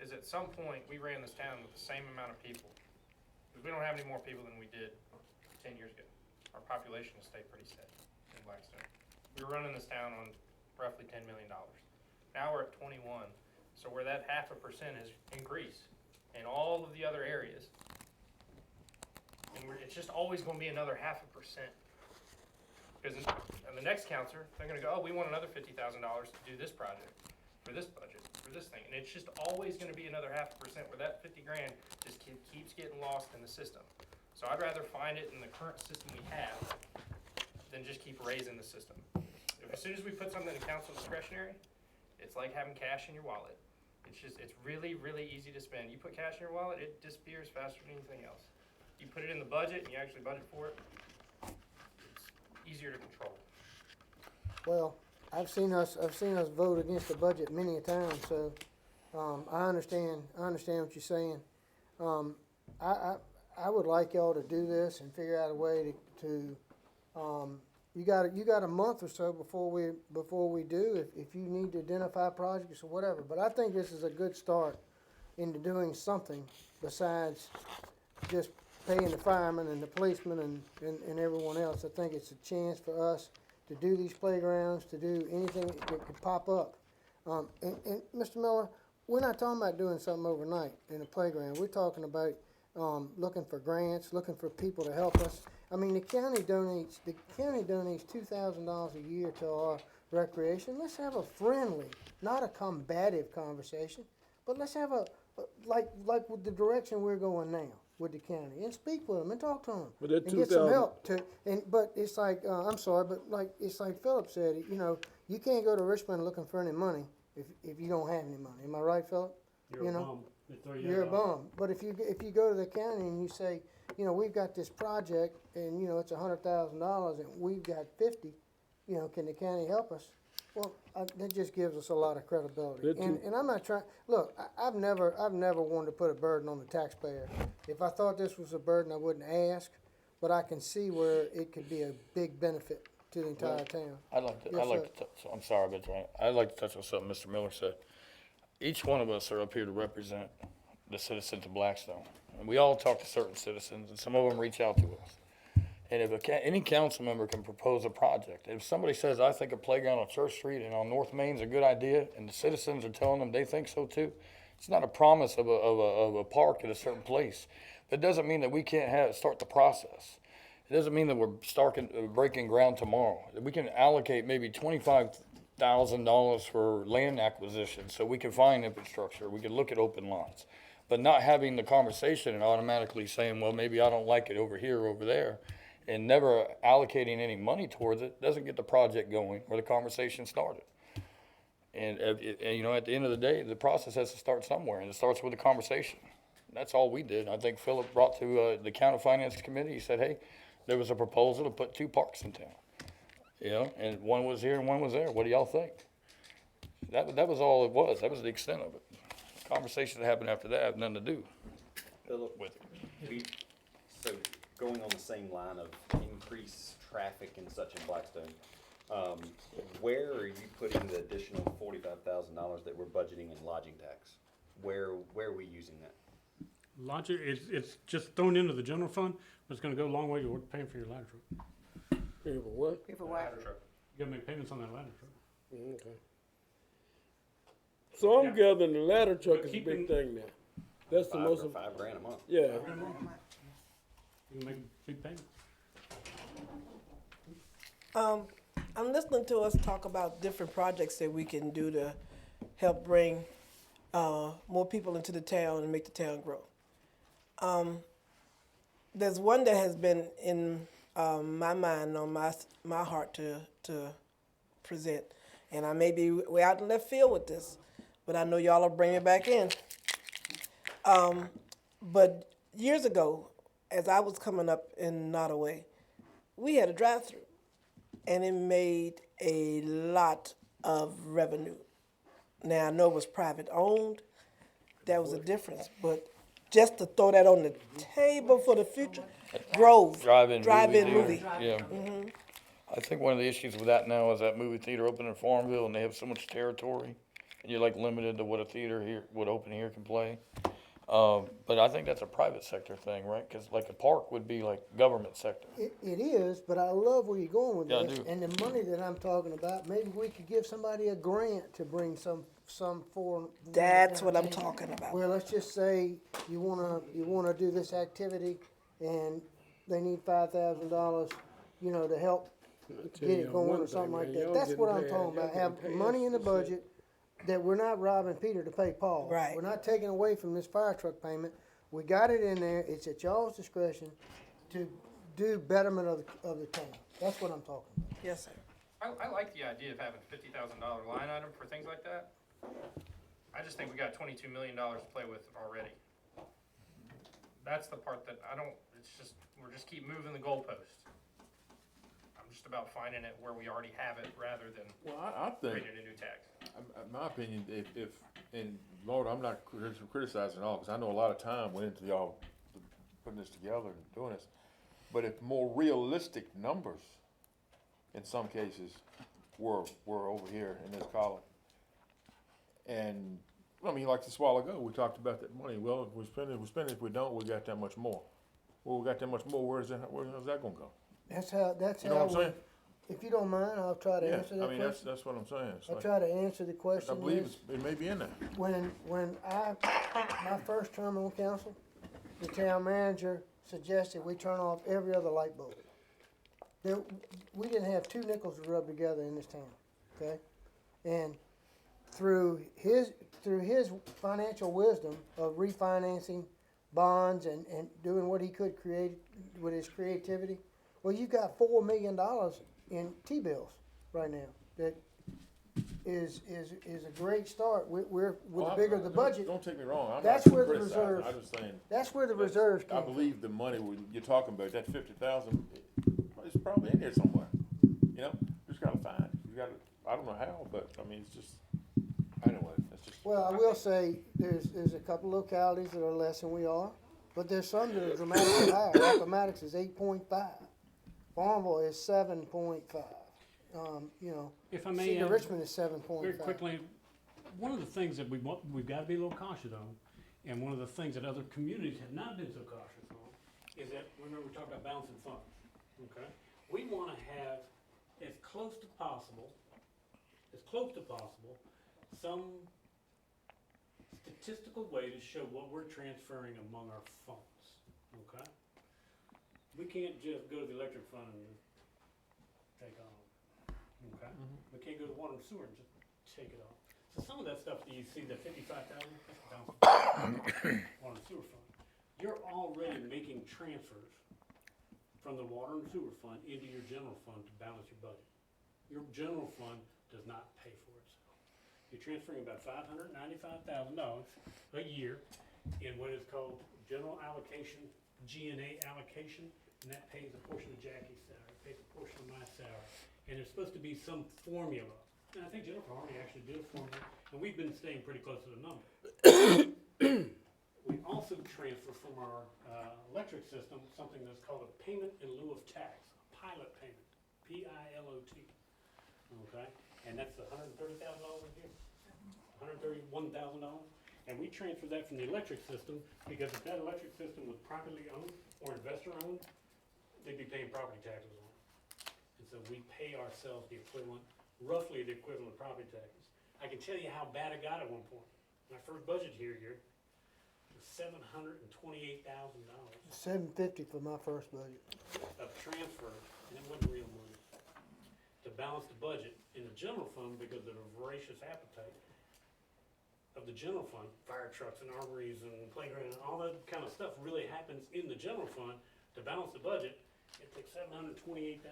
is at some point, we ran this town with the same amount of people. Because we don't have any more people than we did 10 years ago. Our population has stayed pretty steady in Blackstone. We were running this town on roughly $10 million. Now we're at 21, so where that 0.5% has increased in all of the other areas, and it's just always gonna be another 0.5%. Because in the next counselor, they're gonna go, oh, we want another $50,000 to do this project, for this budget, for this thing. And it's just always gonna be another 0.5% where that 50 grand just keeps getting lost in the system. So I'd rather find it in the current system we have than just keep raising the system. As soon as we put something in council discretionary, it's like having cash in your wallet. It's really, really easy to spend. You put cash in your wallet, it disappears faster than anything else. You put it in the budget and you actually budget for it, it's easier to control. Well, I've seen us vote against the budget many a time, so, I understand what you're saying. I would like y'all to do this and figure out a way to, you got a month or so before we do, if you need to identify projects or whatever, but I think this is a good start into doing something besides just paying the firemen and the policemen and everyone else. I think it's a chance for us to do these playgrounds, to do anything that could pop up. And Mr. Miller, we're not talking about doing something overnight in a playground. We're talking about looking for grants, looking for people to help us. I mean, the county donates $2,000 a year to our recreation. Let's have a friendly, not a combative conversation, but let's have like with the direction we're going now with the county, and speak with them and talk to them But that and get some 2,000 help. But it's like I'm sorry, but it's like Philip said. You know, you can't go to Richmond looking for any money if you don't have any money. Am I right, Philip? You're You a know, bum. They throw you You're a out. bum. But if you go to the county and you say, you know, we've got this project and, you know, it's $100,000 and we've got 50, you know, can the county help us? Well, that just gives us a lot of credibility. That too- And I'm not trying, look, I've never wanted to put a burden on the taxpayer. If I thought this was a burden, I wouldn't ask, but I can see where it could be a big benefit to the entire town. I'd like Yes, to touch, I'm sorry, but I'd like to touch on something Mr. Miller said. Each one of us are up here to represent the citizens of Blackstone. and we all talk to certain citizens, and some of them reach out to us. And if any council member can propose a project, if somebody says, I think a playground on Church Street and on North Main's a good idea, and the citizens are telling them they think so too, it's not a promise of a park at a certain place. That doesn't mean that we can't start the process. It doesn't mean that we're breaking ground tomorrow. We can allocate maybe $25,000 for land acquisition so we can find infrastructure. We can look at open lots. But not having the conversation and automatically saying, well, maybe I don't like it over here or over there, and never allocating any money towards it doesn't get the project going or the conversation started. And you know, at the end of the day, the process has to start somewhere, and it starts with a conversation. That's all we did. I think Philip brought to the county finance committee. He said, hey, there was a proposal to put 2 parks in town, you know, and one was here and one was there. What do y'all think? That was all it was. That was the extent of it. The conversations that happened after that have nothing to do Philip, with it. so going on the same line of increased traffic and such in Blackstone, where are you putting the additional $45,000 that we're budgeting in lodging tax? Where are we using that? Logic, it's just thrown into the general fund, but it's gonna go a long way toward paying for your ladder truck. Pay for what? People what? You gotta make payments on that ladder truck. Okay. So I'm Yeah. gathering the ladder truck But is a keeping- big thing now. That's the most, $5,000 a month. yeah. You can make big payments. I'm listening to us talk about different projects that we can do to help bring more people into the town and make the town grow. There's one that has been in my mind, on my heart to present, and I may be way out in left field with this, but I know y'all will bring it back in. But years ago, as I was coming up in Nottaway, we had a drive-through, and it made a lot of revenue. Now, I know it was private owned, that was a difference, but just to throw that on the table for the future, Grove, Drive-in movie. theater, yeah. I think one of the issues with that now is that movie theater opened in Farmville, and they have so much territory, and you're like limited to what a theater here, what open here can play. But I think that's a private sector thing, right? Because like a park would be like government sector. It is, but I love where you're going with Yeah, I this. do. And the money that I'm talking about, maybe we could give somebody a grant to bring some form. That's what I'm talking about. Well, let's just say you wanna do this activity, and they need $5,000, you know, to help get it going or something like that. That's what I'm talking about. Have money in the budget that we're not robbing Peter to pay Paul. Right. We're not taking away from this fire truck payment. We got it in there. It's at y'all's discretion to do betterment of the town. That's what I'm talking about. Yes, sir. I like the idea of having $50,000 line item for things like that. I just think we got $22 million to play with already. That's the part that I don't, it's just, we're just keep moving the goalpost. I'm just about finding it where we already have it rather than Well, I think, creating a new tax. in my opinion, if, and Lord, I'm not criticizing at all, because I know a lot of time went into y'all putting this together and doing this. But if more realistic numbers, in some cases, were over here in this column. And, I mean, like this while ago, we talked about that money. Well, if we spend it, we spend it. If we don't, we got that much more. Well, we got that much more, where's that gonna go? That's how, You know what I'm saying? if you don't mind, I'll try to Yeah, answer I that mean, question. that's what I'm saying. It's I'll like- try to answer the question. I believe is- it may be in there. when my first term on council, the town manager suggested we turn off every other light bulb. We didn't have 2 nickels to rub together in this town, okay? And through his financial wisdom of refinancing bonds and doing what he could create with his creativity, well, you've got $4 million in T-bills right now. That is a great start. We're with the bigger the budget. Don't take me wrong, I'm That's not where the criticizing, reserve- I'm just saying. That's where the that's- reserves I came from. believe the money you're talking about, that 50,000, it's probably in there somewhere, you know? Just gotta find it, you gotta, I don't know how, but, I mean, it's just, anyway, it's just. Well, I will say, there's a couple localities that are less than we are, but there's some that are dramatically higher. Appomattox is 8.5. Farmville is 7.5. You know, If I may Cedar add, Richmond is 7.5. very quickly, one of the things that we've got to be a little cautious on And one of the things that other communities have not been so cautious on is that, remember we talked about balancing funds, okay? We wanna have as close to possible, some statistical way to show what we're transferring among our funds, okay? We can't just go to the electric fund and take off, okay? We can't go to water and sewer and just take it off. So some of that stuff that you see, the 55,000, that's balancing water and sewer fund. You're already making transfers from the water and sewer fund into your general fund to balance your budget. Your general fund does not pay for itself. You're transferring about $595,000 a year in what is called general allocation, G&A allocation, and that pays a portion of Jackie's salary, pays a portion of my salary. And there's supposed to be some formula. And I think Jennifer already actually did a formula, and we've been staying pretty close to the number. We also transfer from our electric system something that's called a payment in lieu of tax, a pilot payment, P-I-L-O-T. Okay, and that's $130,000 a year, $131,000, and we transfer that from the electric system because if that electric system was privately owned or investor owned, they'd be paying property taxes on it. And so we pay ourselves the equivalent, roughly the equivalent of property taxes. I can tell you how bad it got at one point. My first budget here was $728,000 $750 for my first budget. of transfer, and it wasn't real money, to balance the budget in the general fund because of the voracious appetite of the general fund. Fire trucks and armories and playground and all that kind of stuff really happens in the general fund. To balance the budget, it takes $728,000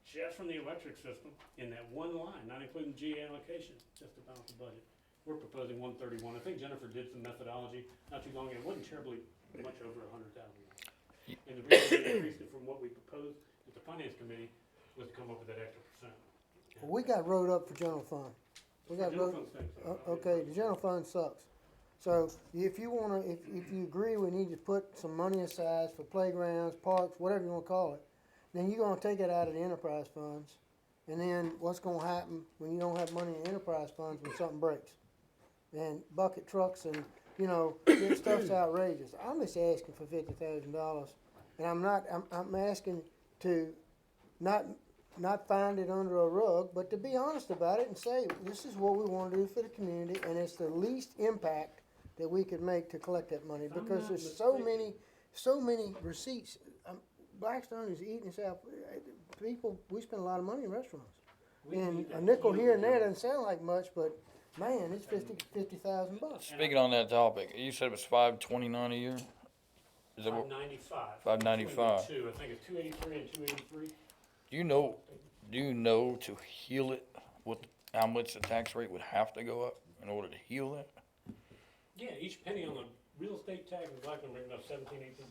just from the electric system in that one line, not including G allocation, just to balance the budget. We're proposing 131. I think Jennifer did some methodology not too long ago. It wasn't terribly much over $100,000. And the reason we increased it from what we proposed at the finance committee was to come up with that extra percent. Well, we got wrote up for general fund. We got General wrote, fund stinks. okay, the general fund sucks. So if you wanna, if you agree we need to put some money aside for playgrounds, parks, whatever you wanna call it, then you're gonna take it out of the enterprise funds. And then what's gonna happen when you don't have money in enterprise funds when something breaks? And bucket trucks and, you know, this stuff's outrageous. I'm just asking for $50,000. And I'm asking to not find it under a rug, but to be honest about it and say, this is what we wanna do for the community, and it's the least impact that we could make to collect that money, If I'm because not there's mistaken- so many receipts. Blackstone is eating itself. People, we spend a lot of money in restaurants. We And need a that nickel here and there yield. doesn't sound like much, but man, it's $50,000. Speaking on that topic, you said it was $529 a year? Is that what, $595. $595. Between the two. I think it's 283 and 283. do you know to heal it, how much the tax rate would have to go up in order to heal that? Yeah, each penny on the real estate tax is likely to bring about 17, 18,000.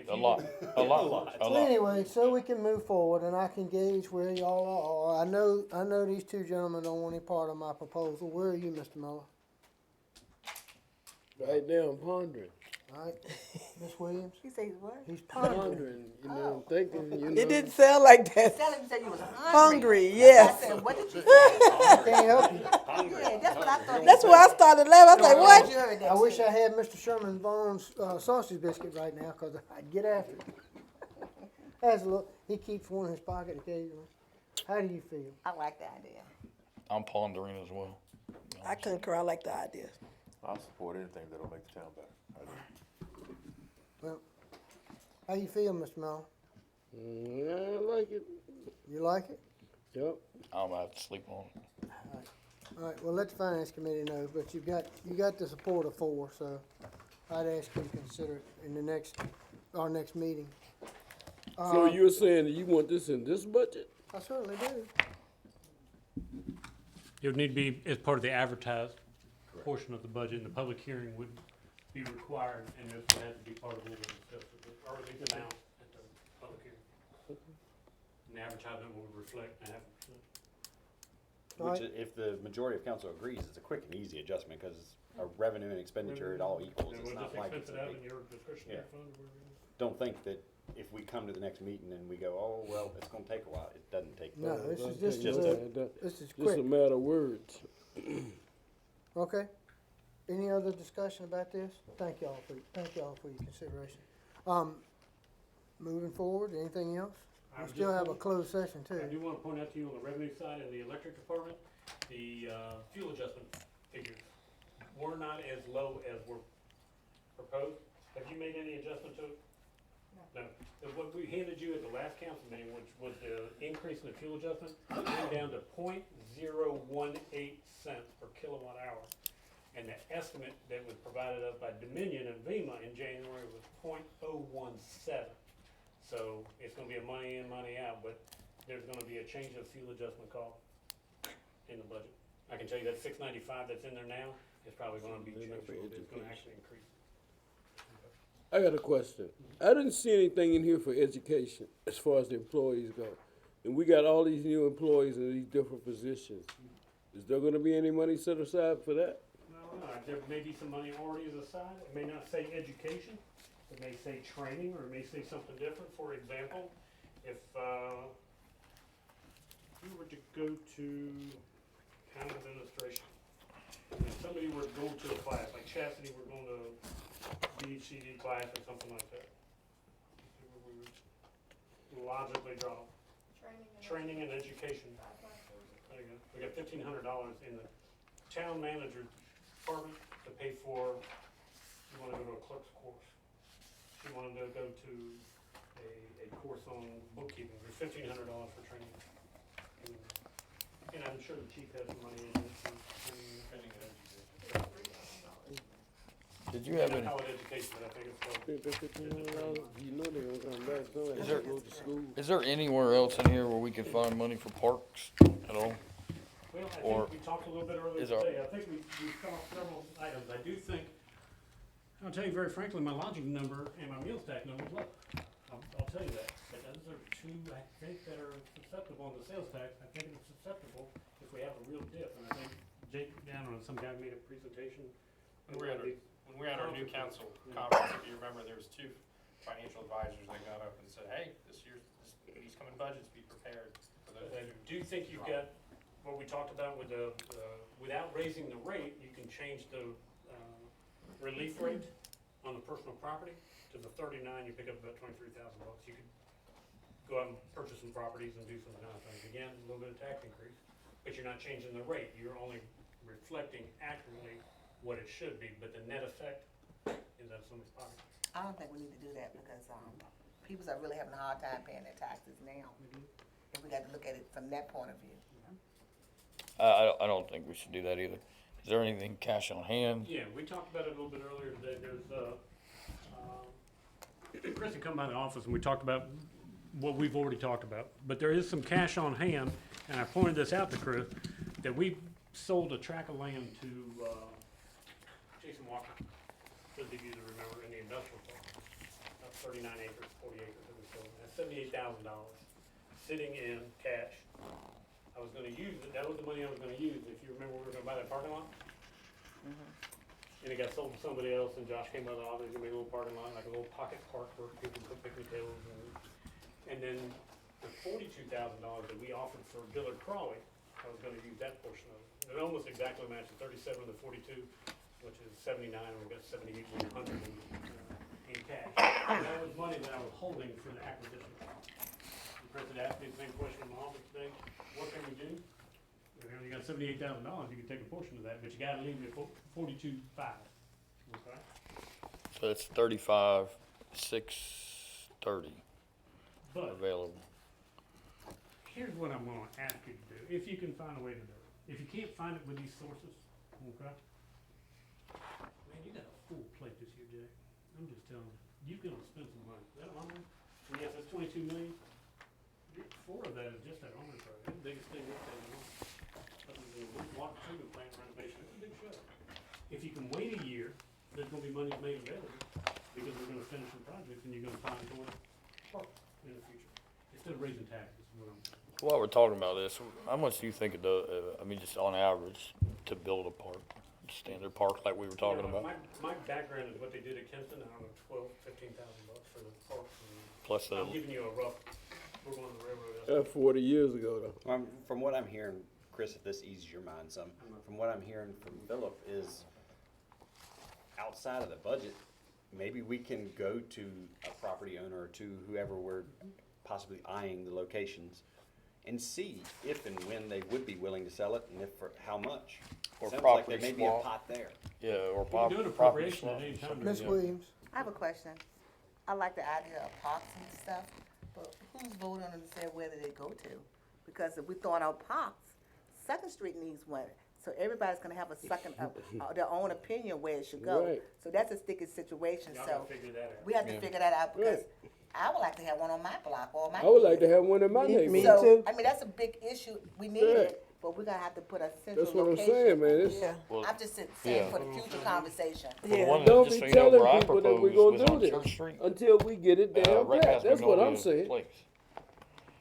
A lot, a lot. So anyway, so we can move forward and I can gauge where y'all are. I know these two gentlemen don't want any part of my proposal. Where are you, Mr. Miller? Right now, I'm pondering, All right, Ms. Williams? You say what? He's pondering. pondering, thinking, It didn't sound like that. Tell him you said you was hungry. Hungry, I yes. said, what did you say? I can't help you. Yeah, that's what I thought. That's why I started laughing. I was like, what? You heard that I wish too. I had Mr. Sherman Vaughn's sausage biscuit right now, cause I'd get after it. Has a look, he keeps one in his pocket occasionally. How do you feel? I like the idea. I'm pondering as well. I concur. I like the idea. I'll support anything that'll make the town better. I do. Well, how you feel, Mr. Miller? I like it. You like it? Yep. I'm gonna have to sleep on it. All right, well, let the finance committee know, but you got the support of 4, so I'd ask you to consider it in our next meeting. So you're saying that you want this in this budget? I certainly do. It would need to be as part of the advertised portion of the budget, and the public hearing would be required, and this would have to be part of what we discussed, or at least announced at the public hearing. And the advertisement would reflect 0.5%. Which, if the majority of council agrees, it's a quick and easy adjustment, because a revenue and expenditure, it all equals. And It's we'll not just like expense it's it a out big, in your discretionary Yeah. fund or wherever it is. don't think that if we come to the next meeting and we go, oh, well, it's gonna take a while, it doesn't take. No, that. this is just just a- this is Just a quick. matter of words. Okay. Any other discussion about this? Thank y'all for your consideration. Moving forward, anything else? I We still just have a want- closed session I too. do wanna point out to you on the revenue side in the electric department, the, fuel adjustment figures were not as low as were proposed. Have you made any adjustment to it? No. What we handed you at the last council meeting, which was the increase in the fuel adjustment, went down to 0.018 cents per kilowatt hour. And the estimate that was provided us by Dominion and VEMA in January was 0.017. So it's gonna be a money in, money out, but there's gonna be a change of fuel adjustment call in the budget. I can tell you that 695 that's in there now is probably gonna be changed, it's gonna actually increase. I got a question. I didn't see anything in here for education as far as the employees go. And we got all these new employees in these different positions. Is there gonna be any money set aside for that? No, there may be some money already as aside, it may not say education, it may say training, or it may say something different. For example, if you were to go to county administration, and somebody were going to a class, like Chastity were going to BHCD class or something like that. See where we would logically draw. Training and education. There you go. We got $1,500 in the town manager department to pay for, you wanna go to a clerk's course. You wanted to go to a course on bookkeeping, there's $1,500 for training. And I'm sure the chief has some money in it for training and education. Did you have Not any, college education, but I think it's called. You know they're gonna come back, so Is there- go to school. is there anywhere else in here where we can find money for parks at all? Well, I Or think we talked a little bit earlier is our- today, I think we come up several items, I do think, I'll tell you very frankly, my lodging number and my meals tax number is low. I'll tell you that, but those are two, I think, that are susceptible on the sales tax, I think it's susceptible if we have a real dip, and I think Jake, I don't know, some guy made a presentation. When we had our new council conference, if you remember, there was two financial advisors that got up and said, hey, these coming budgets, be prepared for those. I do think you've got, what we talked about with the, without raising the rate, you can change the, relief rate on the personal property to the 39, you pick up about $23,000. You could go out and purchase some properties and do some other things. Again, a little bit of tax increase, but you're not changing the rate, you're only reflecting accurately what it should be, but the net effect is out of someone's pocket. I don't think we need to do that because, people are really having a hard time paying their taxes now. And we got to look at it from that point of view. I don't think we should do that either. Is there anything cash on hand? Yeah, we talked about it a little bit earlier today. There's, Chris had come by the office and we talked about what we've already talked about. But there is some cash on hand, and I pointed this out to Chris, that we sold a tract of land to, Jason Walker, those of you that remember, in the industrial park. About 39 acres, 40 acres that we sold. That's $78,000 sitting in cash. I was gonna use it, that was the money I was gonna use, if you remember, we were gonna buy that parking lot. And it got sold to somebody else, and Josh came by the office and made a little parking lot, like a little pocket park where people put picnic tables and then the $42,000 that we offered for Dillard Crawley, I was gonna use that portion of it. It almost exactly matches 37 to 42, which is 79, and we got 78,100 in cash. And that was money that I was holding for the acquisition. The president asked me the same question in my office today, what can we do? You got $78,000, you can take a portion of that, but you gotta leave it 42.5, okay? So it's 35,630 But available. here's what I'm gonna ask you to do, if you can find a way to do it. If you can't find it with these sources, okay? Man, you got a full plate this year, Jay. I'm just telling you, you're gonna spend some money. That armory, yes, that's 22 million. 4 of that is just that armory project. That's the biggest thing we've taken on. Other than the water treatment plant renovation, it's a big show. If you can wait a year, there's gonna be money made available, because we're gonna finish some projects and you're gonna find going park in the future. Instead of raising taxes, is what I'm. While we're talking about this, how much do you think it does, I mean, just on average, to build a park? Standard park like we were talking Yeah, about? My background is what they did at Kinston, I don't know, $12,000-15,000 for the parks. Plus I'm the, giving you a rough, we're going to the railroad. That's 40 years ago though. From what I'm hearing, Chris, if this eases your mind some, from what I'm hearing from Philip is outside of the budget, maybe we can go to a property owner or to whoever we're possibly eyeing the locations and see if and when they would be willing to sell it and if for how much. Or Sounds like there property may be a swap. pot there. Yeah, or We can do an property appropriation swap. at any time. Ms. yeah. Williams, I have a question. I like the idea of parks and stuff, but who's voting on to say whether they go to? Because if we throwing out parks, Second Street needs one. So everybody's gonna have a second, their own opinion where it should go. Right. So that's a sticky situation, Y'all so gotta figure that out. we have to figure that out because I would like to have one on my block or my. I would like to have one in my Me neighborhood. So, too. I mean, that's a big issue. We need Right. it, but we're gonna have to put a central That's what I'm location. saying, man. It's, Yeah. Well, I'm just saying Yeah. for the future conversation. for the Yeah. one that, Don't just be so you know, telling where I people that we proposed gonna was do on this Church Street, until we get it down right pat. past That's what I'm Magnolia saying. Place.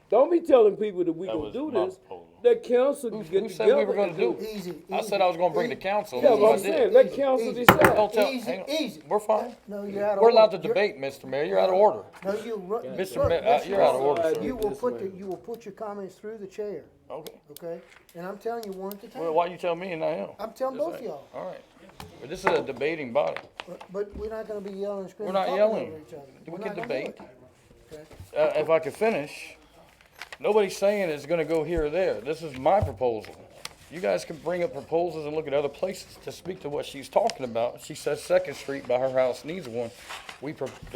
Don't be telling people that we That gonna was do my this. proposal. Let council get Who together. said we were gonna and do it? easy. I said I was gonna bring the council, Yeah, that's but I'm what I saying, did. let council Easy. decide. Don't tell, Easy, hang on. easy. We're fine. No, you're out of order. We're allowed to You're- debate, Mr. Mayor, you're out of order. No, you, Mr. Mayor, you're out of order, sir. You will This put way. you will put your comments through the chair, Okay. okay? And I'm telling you one at a time. Well, why you tell me and not him? I'm telling Just both of saying. y'all, All right. But this is a debating body. but we're not gonna be yelling and screaming. We're not talking yelling. over each other. We We're can not gonna do debate. it, okay? If I could finish, nobody's saying it's gonna go here or there. This is my proposal. You guys can bring up proposals and look at other places to speak to what she's talking about. She says Second Street by her house needs one.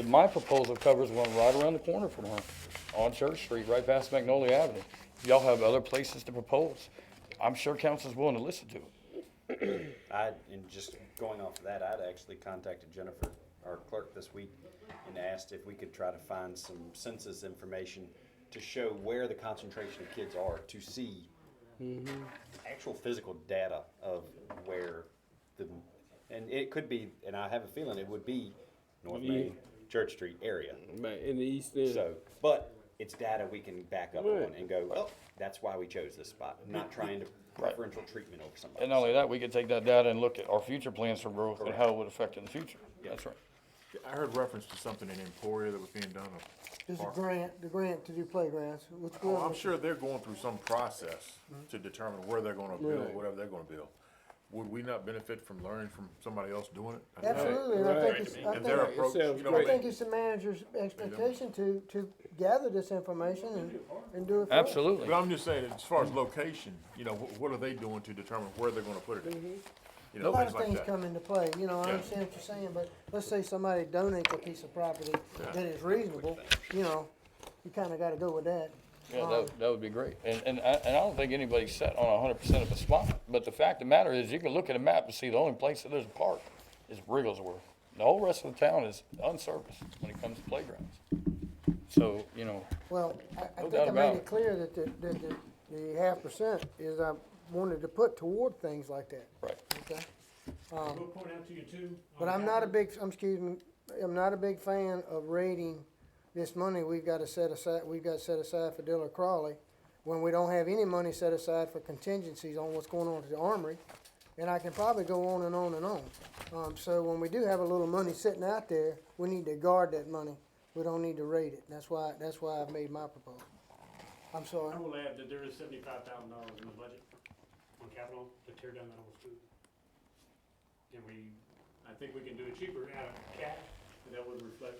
My proposal covers one right around the corner from her, on Church Street, right past Magnolia Avenue. Y'all have other places to propose. I'm sure council's willing to listen to it. And just going off of that, I'd actually contacted Jennifer, our clerk, this week and asked if we could try to find some census information to show where the concentration of kids are, to see actual physical data of where and it could be, and I have a feeling it would be North Main, Church Street area. Man, in the East End. So, but it's data we can back up Right. on and go, well, that's why we chose this spot, not trying to preferential treatment over somebody. And not only that, we could take that data and look at our future plans for growth and how it would affect in the future. That's right. I heard reference to something in Emporia that was being done. There's a grant, the grant to do playgrounds, which Oh, I'm will, sure they're going through some process to determine where they're gonna build, whatever they're gonna build. Would we not benefit from learning from somebody else doing it? I mean, absolutely, and I Right. think it's, And their It approach, sounds you know, I great. think it's the manager's expectation to gather this information and do it for us. Absolutely. but I'm just saying, as far as location, you know, what are they doing to determine where they're gonna put it? You A know, lot things of like things that. come into play, you know, I Yeah. understand what you're saying, but let's say somebody donates a piece of property that is reasonable, you know, you kinda gotta go with that. Yeah, that would be great. And I don't think anybody's set on 100% of a spot. But the fact of the matter is, you can look at a map and see the only place that there's a park is Wrigglesworth. The whole rest of the town is unserviced when it comes to playgrounds. So, you know, Well, I No think doubt I made about it it. clear that the 0.5% is I wanted to put toward things like that, right. okay? We'll point out to you too. But I'm not a big, excuse me, I'm not a big fan of rating this money we've got set aside for Diller Crawley, when we don't have any money set aside for contingencies on what's going on at the Armory. And I can probably go on and on and on. So when we do have a little money sitting out there, we need to guard that money. We don't need to rate it. That's why I've made my proposal. I'm sorry. I will add that there is $75,000 in the budget on capital to tear down that old school. And I think we can do it cheaper out of cash, and that would reflect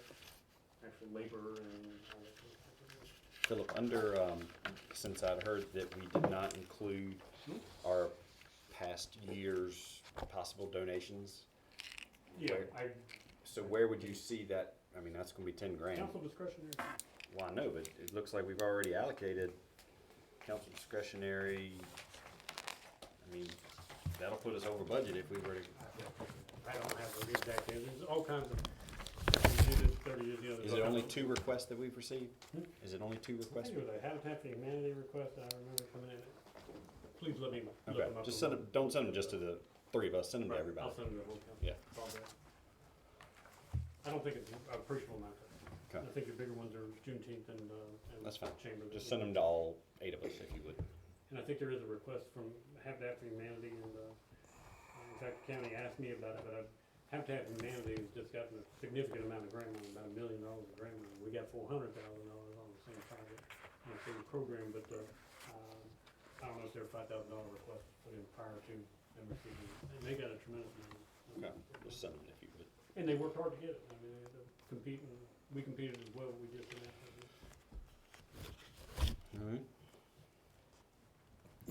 actual labor and all that sort of stuff. Philip, under, since I'd heard that we did not include our past year's possible donations, Yeah, so where would you see that? I mean, that's gonna be 10 grand. council discretionary. Well, I know, but it looks like we've already allocated council discretionary. I mean, that'll put us over budget if we were to. I don't have the exact, there's all kinds of, you do this 30 years, you know. there's Is all it only kinds 2 requests that we've received? Hmm? Is it only 2 of- I requests? think it was a Habitat for Humanity request, I remember coming in. Please let me look Okay, them up. just send them, don't send them just to the 3 of us, send them to everybody. I'll send them to the whole council. Yeah. It's all there. I don't think it's an appreciable amount. Okay. I think your bigger ones are Juneteenth and That's fine. Chamber. Just send them to all 8 of us if you would. And I think there is a request from Habitat for Humanity, and in fact, the county asked me about it, but Habitat for Humanity has just gotten a significant amount of grant money, about $1 million of grant money. We got $400,000 on the same project, on the same program, but I don't know if their $5,000 request was put in prior to them receiving it. And they got a tremendous amount. Just something if you would. And they worked hard to get it. I mean, they're competing, we competed as well, we did for that.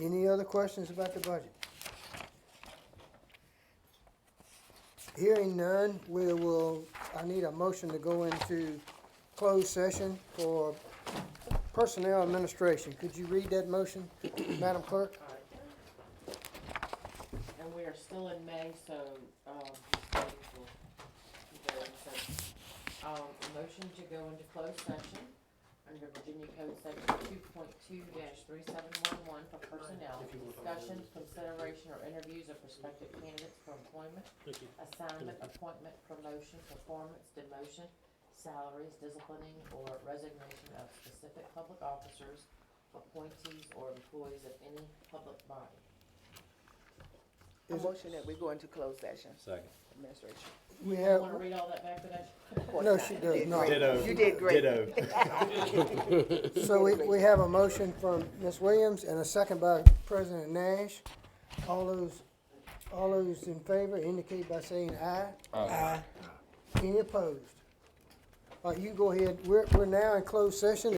Any other questions about the budget? Hearing none, I need a motion to go into closed session for personnel administration. Could you read that motion, Madam Clerk? And we are still in May, so, just waiting for, a motion to go into closed session under Virginia Code Section 2.2-3711 for personnel, discussion, consideration, or interviews of prospective candidates for employment, assignment, appointment, promotion, performance, demotion, salaries, disciplining, or resignation of specific public officers, appointees, or employees of any public body. A motion that we go into closed session, Second. administration. We You have, wanna read all that back to that? Of course No, not. she You does did not. great. Ditto. You did great. Ditto. so we have a motion from Ms. Williams and a second by President Nash. All those in favor indicate by saying aye. Aye. Any opposed? All right, you go ahead. We're now in closed session.